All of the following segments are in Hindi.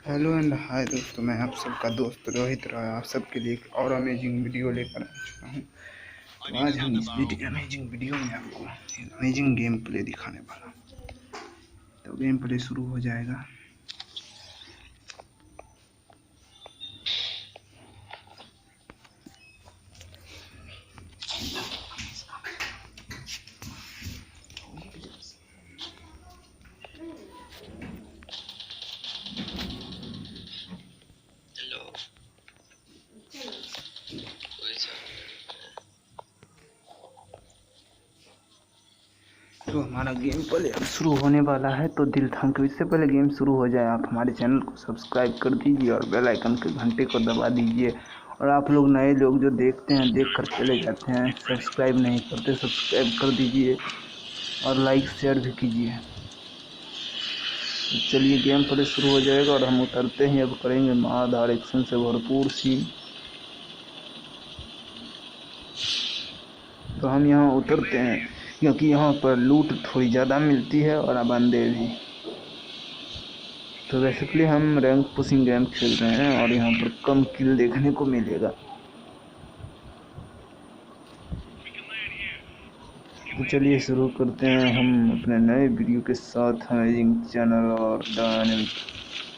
हेलो एंड हाय दोस्तों, मैं आप सबका दोस्त रोहित रॉय आप सबके लिए एक और अमेजिंग वीडियो लेकर आ चुका हूँ। तो आज हम इस अमेजिंग वीडियो में आपको एक अमेजिंग गेम प्ले दिखाने वाला हूँ। तो गेम प्ले शुरू हो जाएगा। तो हमारा गेम प्ले अब शुरू होने वाला है। तो दिल थाम के इससे पहले गेम शुरू हो जाए आप हमारे चैनल को सब्सक्राइब कर दीजिए और बेल आइकन के घंटे को दबा दीजिए। और आप लोग नए लोग जो देखते हैं देख कर चले जाते हैं, सब्सक्राइब नहीं करते, सब्सक्राइब कर दीजिए और लाइक शेयर भी कीजिए। तो चलिए गेम प्ले शुरू हो जाएगा और हम उतरते हैं। अब करेंगे मारधाड़ एक्शन से भरपूर सीन। तो हम यहाँ उतरते हैं क्योंकि यहाँ पर लूट थोड़ी ज़्यादा मिलती है और बंदे भी। तो बेसिकली हम रैंक पुशिंग गेम खेल रहे हैं और यहाँ पर कम किल देखने को मिलेगा। तो चलिए शुरू करते हैं हम अपने नए वीडियो के साथ। अमेजिंग चैनल और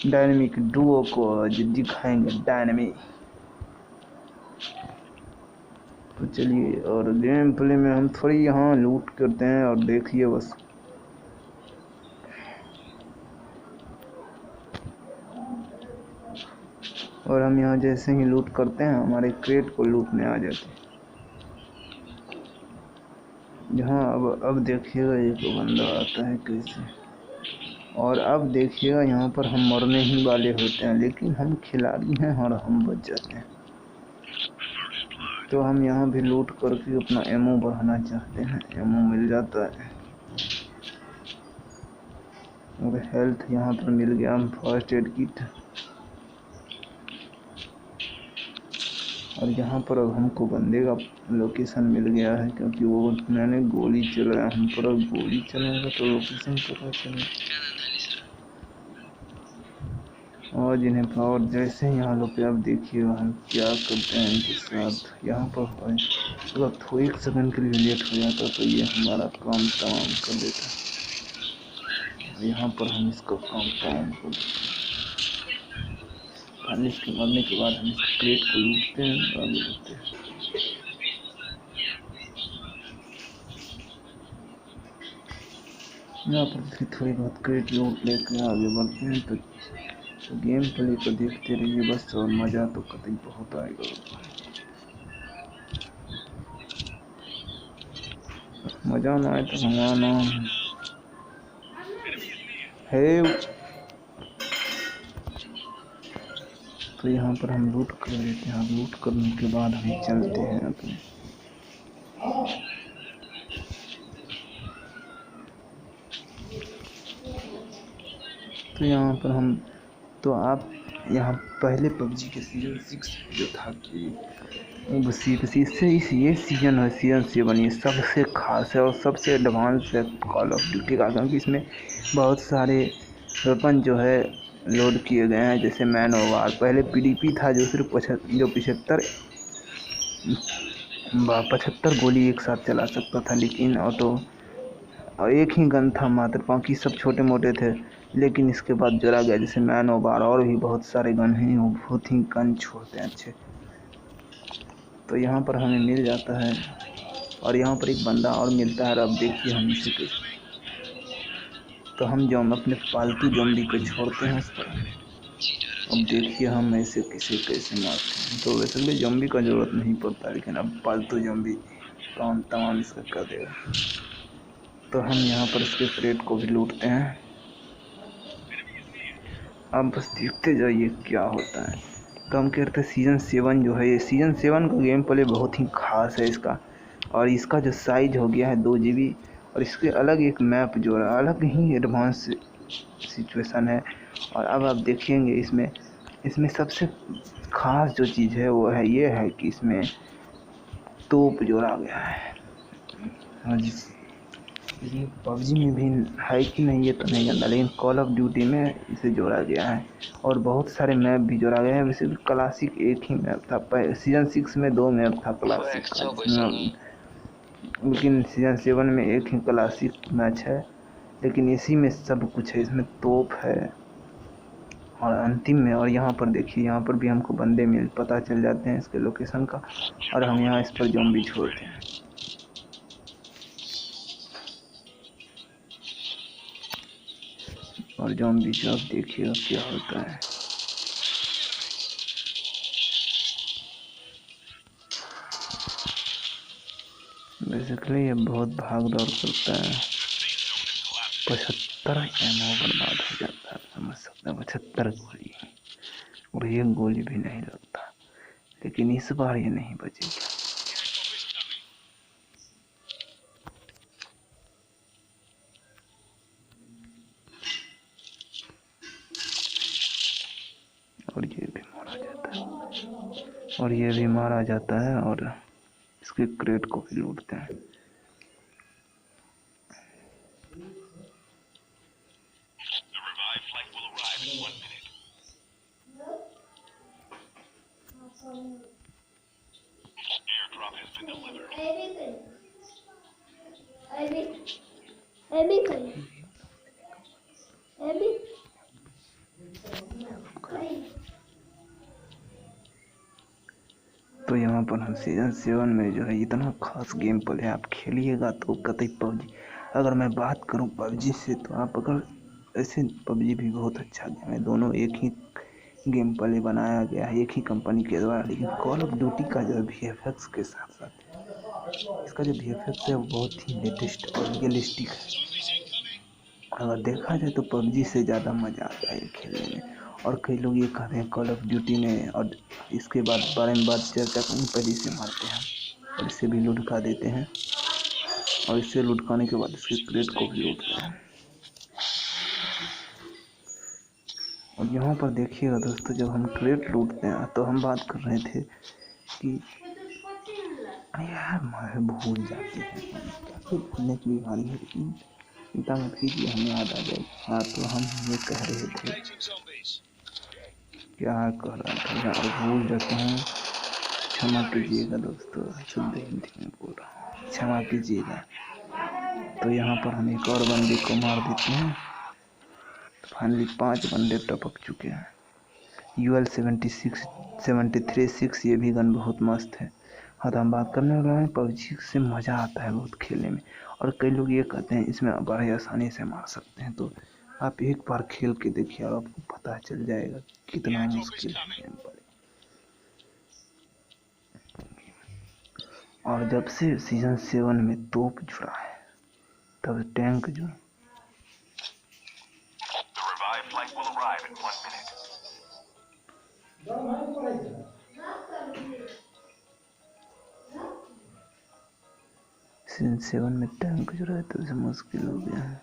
डायनेमिक डुओ को आज दिखाएंगे डायनेमिक। तो चलिए और गेम प्ले में हम थोड़ी यहाँ लूट करते हैं और देखिए बस। और हम यहाँ जैसे ही लूट करते हैं हमारे क्रेट को लूटने आ जाते हैं। जहाँ अब देखिएगा एक बंदा आता है कैसे। और अब देखिएगा यहाँ पर हम मरने ही वाले होते हैं, लेकिन हम खिलाड़ी हैं और हम बच जाते हैं। तो हम यहाँ भी लूट करके अपना एमओ बढ़ाना चाहते हैं। एमओ मिल जाता है और हेल्थ यहाँ पर मिल गया। हम फर्स्ट एड किट। और यहाँ पर अब हमको बंदे का लोकेशन मिल गया है क्योंकि वो मैंने गोली चलाया। हम पर अब गोली चलाएगा तो लोकेशन पता चले। और जिन्हें पावर जैसे ही यहाँ लोग अब देखिए हम क्या करते हैं इनके साथ। यहाँ पर अगर थोड़ी एक सेकंड के लिए लेट हो जाता तो ये हमारा काम तमाम कर देता। यहाँ पर हम इसका काम तमाम कर देते। इसके मरने के बाद हम इस क्रेट को लूटते हैं और आगे बढ़ते हैं। यहाँ पर थोड़ी बहुत क्रेट लूट लेकर आगे बढ़ते हैं। तो गेम प्ले को देखते रहिए बस, और मज़ा तो कतई बहुत आएगा। मज़ा ना आए तो भगवान है। तो यहाँ पर हम लूट कर लेते हैं। लूट करने के बाद हम चलते हैं अपने। तो यहाँ पर हम आप यहाँ पहले पबजी के सीजन 6 जो था कि इससे ये सीजन है सीजन 7, ये सबसे खास है और सबसे एडवांस है कॉल ऑफ ड्यूटी का, क्योंकि इसमें बहुत सारे वेपन जो है लोड किए गए हैं। जैसे मैन ऑफ वार पहले पीडीपी था जो सिर्फ 75 गोली एक साथ चला सकता था, लेकिन ऑटो और एक ही गन था मात्र, बाकी सब छोटे मोटे थे। लेकिन इसके बाद जोड़ा गया जैसे मैन ऑफ वार, और भी बहुत सारे गन हैं, वो बहुत ही गन छोड़ते हैं अच्छे। तो यहाँ पर हमें मिल जाता है और यहाँ पर एक बंदा और मिलता है। अब देखिए हम इसे कैसे, तो हम जो अपने पालतू ज़ॉम्बी को छोड़ते हैं उस पर। अब देखिए हम ऐसे कैसे मारते हैं। तो वैसे भी ज़ॉम्बी का ज़रूरत नहीं पड़ता, लेकिन अब पालतू ज़ॉम्बी काम तमाम इसका कर देगा। तो हम यहाँ पर इसके क्रेट को भी लूटते हैं। अब बस देखते जाइए क्या होता है। तो हम कहते हैं सीज़न 7 जो है, ये सीज़न 7 का गेम प्ले बहुत ही ख़ास है इसका। और इसका जो साइज हो गया है 2 GB, और इसके अलग एक मैप जो है अलग ही एडवांस सिचुएशन है। और अब आप देखेंगे इसमें सबसे ख़ास जो चीज़ है वो है ये है कि इसमें तोप जोड़ा गया है। ये पबजी में भी है कि नहीं ये तो नहीं जानता, लेकिन कॉल ऑफ ड्यूटी में इसे जोड़ा गया है और बहुत सारे मैप भी जोड़ा गया है। वैसे भी क्लासिक एक ही मैप था, सीजन 6 में 2 मैप था क्लासिक का, लेकिन सीजन 7 में एक ही क्लासिक मैच है। लेकिन इसी में सब कुछ है, इसमें तोप है और अंतिम में, और यहाँ पर देखिए, यहाँ पर भी हमको बंदे पता चल जाते हैं इसके लोकेशन का, और हम यहाँ इस पर ज़ॉम्बी छोड़ते हैं। और ज़ॉम्बी जो आप देखिएगा क्या होता है। बेसिकली ये बहुत भाग दौड़ करता है। 75 एमओ बर्बाद हो जाता है, समझ सकते हैं, 75 गोली, और ये गोली भी नहीं लगता। लेकिन इस बार ये नहीं बचेगा। और ये भी मारा जाता है, और ये भी मारा जाता है, और इसके क्रेट को भी लूटते हैं। तो यहाँ पर हम सीजन 7 में जो है इतना खास गेम प्ले आप खेलिएगा तो कतई पबजी, अगर मैं बात करूँ पबजी से, तो आप अगर ऐसे, पबजी भी बहुत अच्छा गेम है, दोनों एक ही गेम प्ले बनाया गया है एक ही कंपनी के द्वारा। लेकिन कॉल ऑफ ड्यूटी का जो VFX के साथ साथ इसका जो VFX है वो बहुत ही लेटेस्ट और रियलिस्टिक है। अगर देखा जाए तो पबजी से ज़्यादा मज़ा आता है खेलने में। और कई लोग ये कहते हैं कॉल ऑफ ड्यूटी ने, और इसके बारे में बात चर्चा करूँ, पहले इसे मारते हैं और इसे भी लुढ़का देते हैं, और इसे लुढ़काने के बाद इसके क्रेट को भी लूटते हैं। और यहाँ पर देखिएगा दोस्तों, जब हम क्रेट लूटते हैं तो हम बात कर रहे थे कि यार मैं भूल जाती है, कैसे भूलने की बीमारी है, लेकिन चिंता मत कीजिए, हमें याद आ जाएगी। हाँ, तो हम ये कह रहे थे, क्या कह रहा था यार, भूल जाता हूँ, क्षमा कीजिएगा दोस्तों, शुद्ध हिंदी में बोल रहा हूँ, क्षमा कीजिएगा। तो यहाँ पर हम एक और बंदे को मार देते हैं। तो फाइनली 5 बंदे टपक चुके हैं। UL 73-6 ये भी गन बहुत मस्त है। हाँ, तो हम बात करने वाले हैं पबजी से, मज़ा आता है बहुत खेलने में। और कई लोग ये कहते हैं इसमें बड़े आसानी से मार सकते हैं, तो आप एक बार खेल के देखिए और आपको पता चल जाएगा कितना मुश्किल है गेम प्ले। और जब से सीजन 7 में तोप जुड़ा है, तब टैंक जो सीजन 7 में टैंक जो रहा है, तब से मुश्किल हो गया है।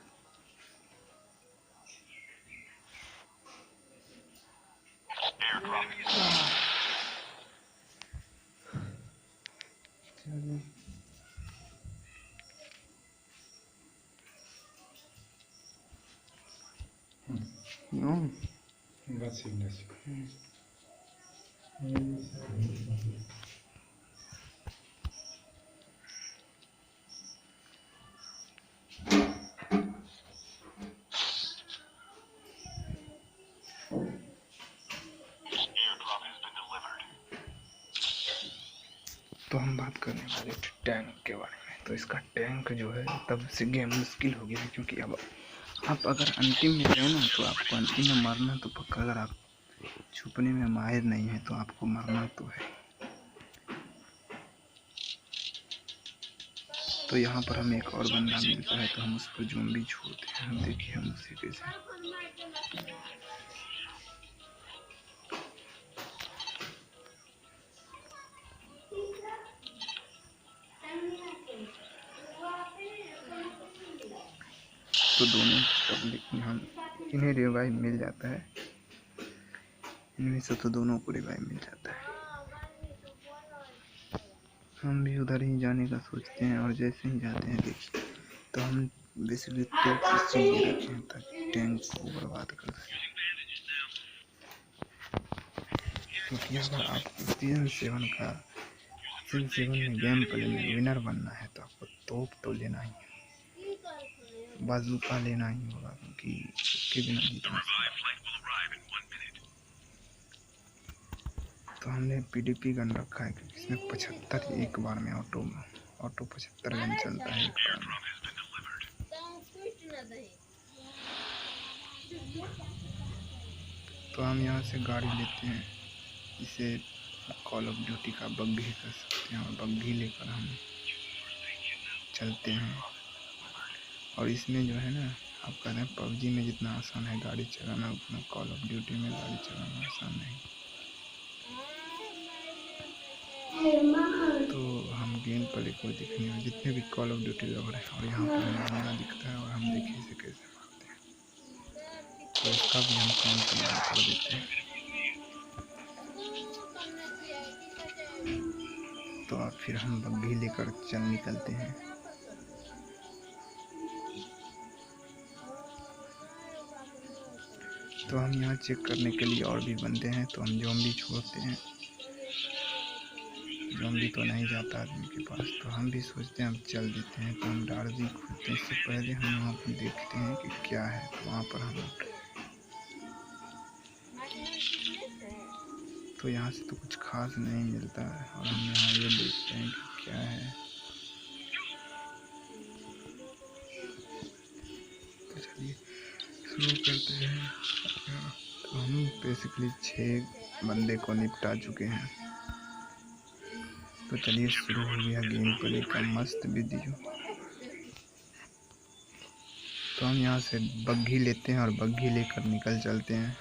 तो हम बात करने वाले थे टैंक के बारे में। तो इसका टैंक जो है तब से गेम मुश्किल हो गया है, क्योंकि अब आप अगर अंतिम में जाओ ना, तो आपको अंतिम में मरना तो पक्का। अगर आप छुपने में माहिर नहीं है तो आपको मरना तो है। तो यहाँ पर हमें एक और बंदा मिलता है, तो हम उस पर ज़ॉम्बी छोड़ते हैं। हम देखिए हम उसे कैसे, तो दोनों पब्लिक में हम, इन्हें रिवाइव मिल जाता है, इनमें से तो दोनों को रिवाइव मिल जाता है। हम भी उधर ही जाने का सोचते हैं, और जैसे ही जाते हैं देखिए, तो हम बेसिकली तो इसलिए रखे हैं ताकि टैंक को बर्बाद कर सके। क्योंकि अगर आपको सीजन 7 में गेम प्ले में विनर बनना है तो आपको तोप तो लेना ही है, बाजूका लेना ही होगा, क्योंकि उसके बिना जीतना। तो हमने पीडीपी गन रखा है क्योंकि इसमें 75 एक बार में ऑटो 75 गन चलता है एक बार में। तो हम यहाँ से गाड़ी लेते हैं, इसे कॉल ऑफ ड्यूटी का बग्घी कर सकते हैं, और बग्घी लेकर हम चलते हैं। और इसमें जो है ना, आप कह रहे हैं पबजी में जितना आसान है गाड़ी चलाना, उतना कॉल ऑफ ड्यूटी में गाड़ी चलाना आसान नहीं। तो हम गेम प्ले को दिखने में जितने भी कॉल ऑफ ड्यूटी लग रहे हैं, और यहाँ पर हमें बंदा दिखता है और हम देखिए इसे कैसे मारते हैं, तो इसका भी हम काम तैयार कर देते हैं। तो अब फिर हम बग्घी लेकर चल निकलते हैं। तो हम यहाँ चेक करने के लिए और भी बंदे हैं, तो हम ज़ॉम्बी छोड़ते हैं। ज़ॉम्बी तो नहीं जाता आदमी के पास, तो हम भी सोचते हैं हम चल देते हैं। तो हम डार्जी खुलते से पहले हम वहाँ पर देखते हैं कि क्या है, तो वहाँ पर हम तो यहाँ से तो कुछ खास नहीं मिलता है, और हम यहाँ ये देखते हैं कि क्या है। तो चलिए शुरू करते हैं। तो हम बेसिकली 6 बंदे को निपटा चुके हैं। तो चलिए शुरू हो गया गेम प्ले का मस्त वीडियो। तो हम यहाँ से बग्घी लेते हैं और बग्घी लेकर निकल चलते हैं।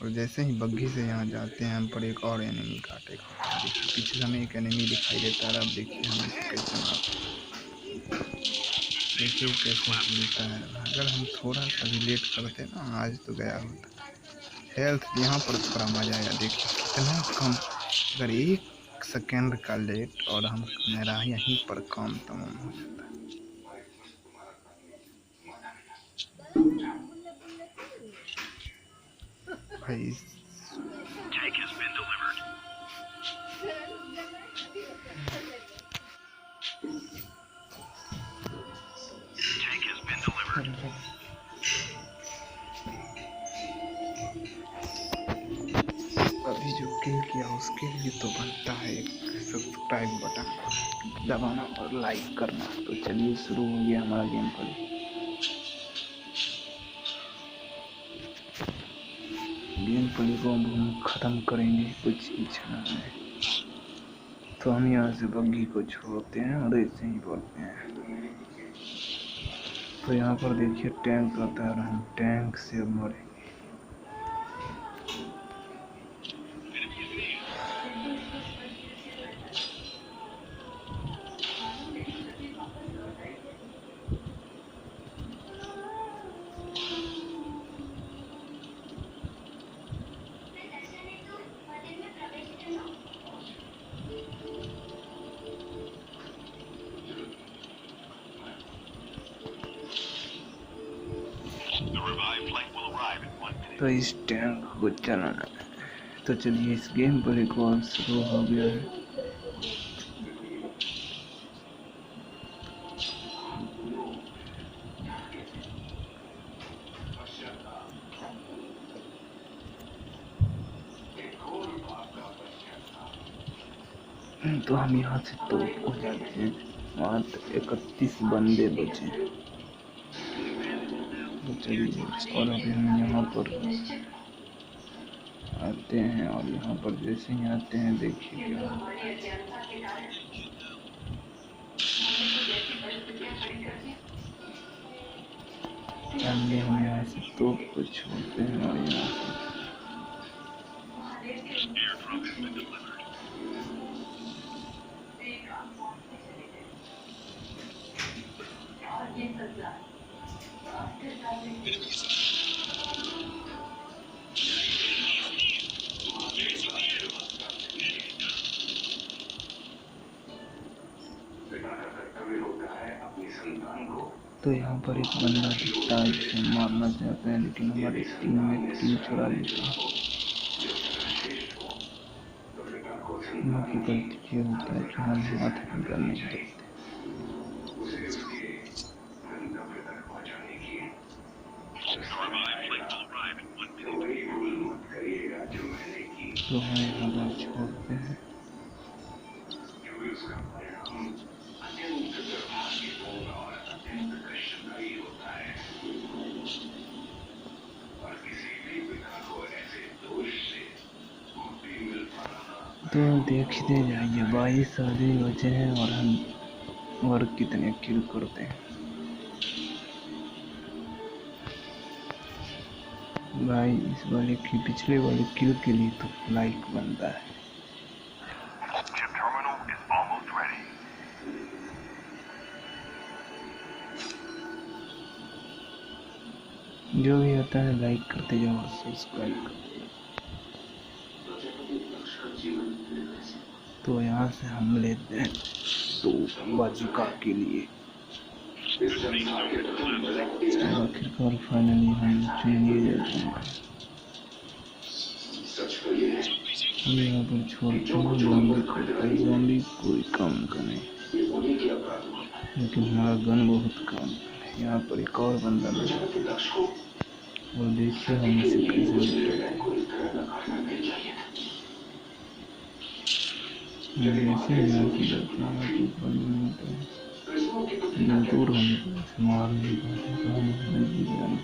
और जैसे ही बग्घी से यहाँ जाते हैं, हम पर एक और एनिमी का अटैक होता है। देखिए पीछे हमें एक एनिमी दिखाई देता है, अब देखिए हम इसे कैसे मारते हैं, देखिए कैसे मिलता है। अगर हम थोड़ा सा भी लेट करते ना, आज तो गया होता। हेल्थ यहाँ पर थोड़ा मजा आया, देखिए कितना कम, अगर 1 सेकेंड का लेट और हम मेरा यहीं पर काम तमाम हो जाता है। भाई अभी जो किल किया उसके लिए तो बनता है एक सब्सक्राइब बटन दबाना और लाइक करना। तो चलिए शुरू हो गया हमारा गेम प्ले। गेम प्ले को हम ख़त्म करेंगे कुछ ही क्षण में। तो हम यहाँ से बग्घी को छोड़ते हैं और ऐसे ही बोलते हैं। तो यहाँ पर देखिए टैंक आता है और हम टैंक से मरेंगे। तो इस टैंक को चलाना है। तो चलिए इस गेम प्ले को शुरू हो गया है। तो हम यहाँ से तोप हो जाते हैं, मात्र 31 बंदे बचे। तो चलिए और अभी हम यहाँ पर आते हैं, और यहाँ पर जैसे ही आते हैं देखिए क्या चलिए हम यहाँ से तोप को छोड़ते हैं और यहाँ से तो यहाँ पर एक बंदा दिखता है जिसे मारना चाहते हैं, लेकिन हमारे टीममेट किल चुरा लेता है। यहाँ की गलती ये होता है कि हम हाथ में गन नहीं रखते। तो हम यहाँ पर छोड़ते हैं। तो देखते जाइए 22 आदमी बचे हैं और कितने किल करते हैं। भाई इस वाले की पिछले वाले किल के लिए तो लाइक बनता है। जो भी आता है लाइक करते जाओ और सब्सक्राइब करते जाओ। तो यहाँ से हम लेते हैं तो बाजुका के लिए। आखिरकार फाइनली हम चुन लिए जाते हैं। हम यहाँ पर छोड़ते हैं ज़ॉम्बी कोई काम का नहीं, लेकिन हमारा गन बहुत काम है। यहाँ पर एक और बंदा लगा और देखिए हम इसे कैसे निपटाते हैं। जैसे यहाँ की जाते हैं तो दूर हम मार नहीं पाते तो हम नजदीक जाने।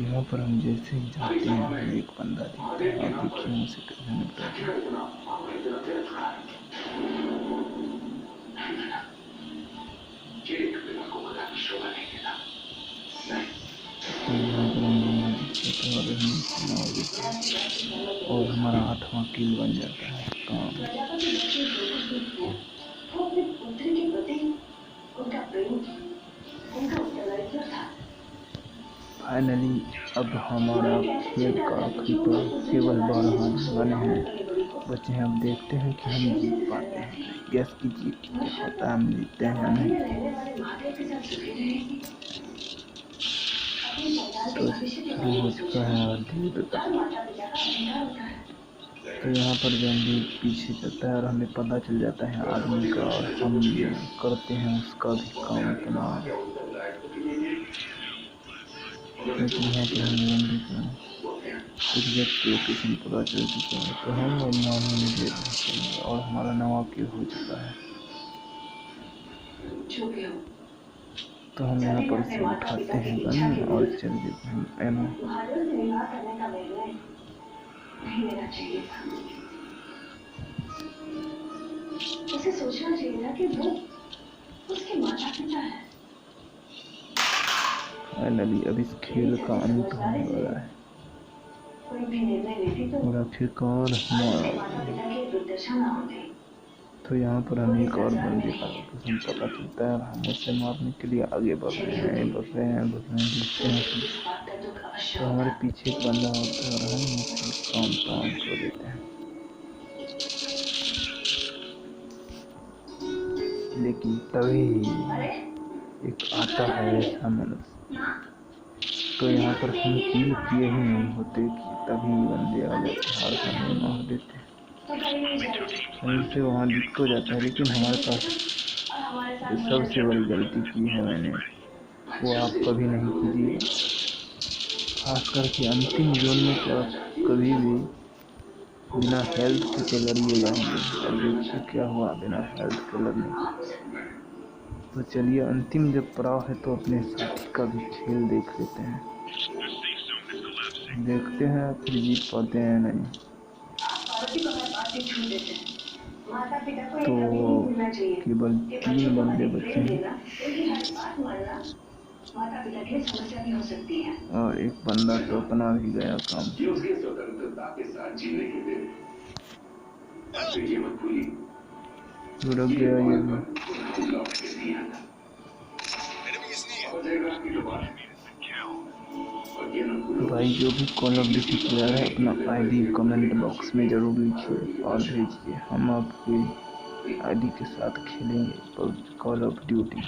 यहाँ पर हम जैसे ही जाते हैं एक बंदा दिखता है। आप देखिए हम उसे कैसे निपटाते हैं। और हमारा 8वां किल बन जाता है काम। फाइनली अब हमारा खेल का आखिरी पर केवल 12 बने हैं बच्चे हैं। अब देखते हैं कि हम जीत पाते हैं। गैस कीजिए कितना होता है, हम जीतते हैं या नहीं। तो शुरू हो चुका है और धीरे तो यहाँ पर जल्दी पीछे चलता है और हमें पता चल जाता है आदमी का, और हम करते हैं उसका भी काम इतना। लेकिन यहाँ पर हम जल्दी एग्जैक्ट लोकेशन पता चल चुका है तो हम और नाम नहीं दे रहे हैं और हमारा नवा किल हो चुका है। तो हम यहाँ पर से उठाते हैं गन और चल देते हैं एमो। उसे सोचना चाहिए था कि वो उसके माता-पिता हैं। फाइनली अब इस खेल का अंत होने वाला है और आखिरकार तो यहाँ पर हम एक और बंदे का लोकेशन पता चलता है और हम उसे मारने के लिए आगे बढ़ रहे हैं देखते हैं। तो हमारे पीछे एक बंदा होता है और हम उसे काम कर देते हैं। लेकिन तभी एक आता है ऐसा मनुष्य, तो यहाँ पर हम किल किए ही नहीं होते कि तभी बंदे आ जाते और हमें मार देते। हमसे वहाँ दिख तो जाता है, लेकिन हमारे पास सबसे बड़ी गलती की है मैंने, वो आप कभी नहीं कीजिएगा। खास करके अंतिम जोन में कभी भी बिना हेल्थ के तो लड़िएगा नहीं। और देखिए क्या हुआ बिना हेल्थ के लड़ने। तो चलिए अंतिम जब पड़ाव है तो अपने साथी का भी खेल देख लेते हैं। देखते हैं फिर जीत पाते हैं नहीं। तो केवल 3 बंदे बचे हैं और एक बंदा तो अपना भी गया काम। रुक गया ये भी। भाई भाई जो भी कॉल ऑफ ड्यूटी प्लेयर है अपना आईडी कमेंट बॉक्स में ज़रूर लिखिए और भेजिए, हम आपकी आईडी के साथ खेलेंगे कॉल ऑफ ड्यूटी।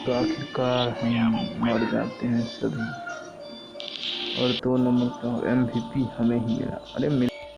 तो आखिरकार हम मर जाते हैं सभी और 2 नंबर का MVP हमें ही मिला। अरे